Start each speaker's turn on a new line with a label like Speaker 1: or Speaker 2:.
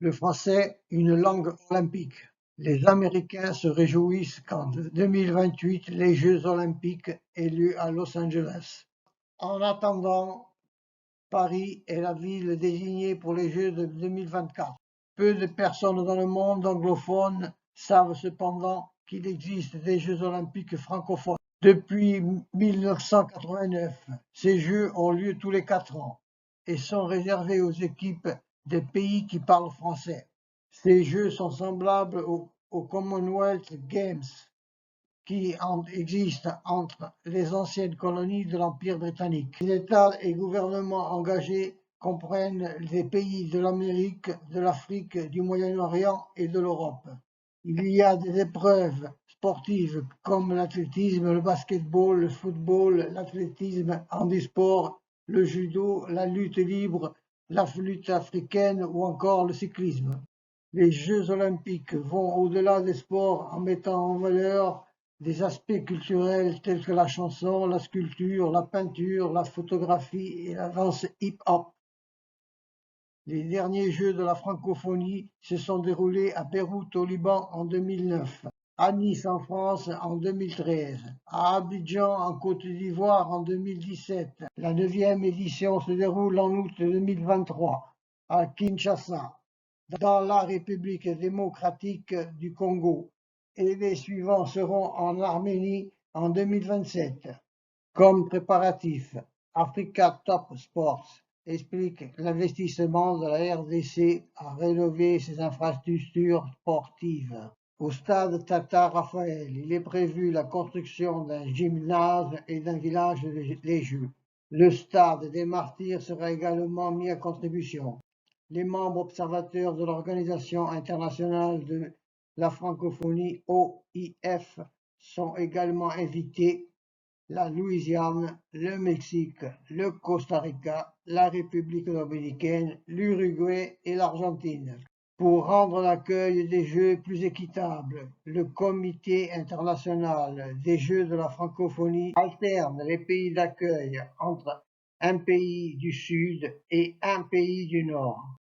Speaker 1: Le français, une langue olympique. Les Américains se réjouissent qu'en 2028, les Jeux olympiques aient lieu à Los Angeles. En attendant, Paris est la ville désignée pour les Jeux de 2024. Peu de personnes dans le monde anglophone savent cependant qu'il existe des Jeux olympiques francophones. Depuis 1989, ces Jeux ont lieu tous les 4 ans et sont réservés aux équipes des pays qui parlent français. Ces Jeux sont semblables aux Commonwealth Games qui existent entre les anciennes colonies de l'Empire britannique. Les États et gouvernements engagés comprennent les pays de l'Amérique, de l'Afrique, du Moyen-Orient et de l'Europe. Il y a des épreuves sportives comme l'athlétisme, le basketball, le football, l'athlétisme, handisport, le judo, la lutte libre, la lutte africaine ou encore le cyclisme. Les Jeux olympiques vont au-delà des sports en mettant en valeur des aspects culturels tels que la chanson, la sculpture, la peinture, la photographie et la danse hip-hop. Les derniers Jeux de la francophonie se sont déroulés à Beyrouth au Liban en 2009, à Nice en France en 2013, à Abidjan en Côte d'Ivoire en 2017. La 9e édition se déroule en août 2023 à Kinshasa, dans la République démocratique du Congo, et les suivants seront en Arménie en 2027. Comme préparatif, Africa Top Sports explique l'investissement de la RDC à rénover ses infrastructures sportives. Au stade Tata Raphaël, il est prévu la construction d'un gymnase et d'un village des Jeux. Le stade des Martyrs sera également mis à contribution. Les membres observateurs de l'Organisation internationale de la francophonie OIF sont également invités: la Louisiane, le Mexique, le Costa Rica, la République dominicaine, l'Uruguay et l'Argentine. Pour rendre l'accueil des Jeux plus équitable, le Comité international des Jeux de la francophonie alterne les pays d'accueil entre un pays du Sud et un pays du Nord.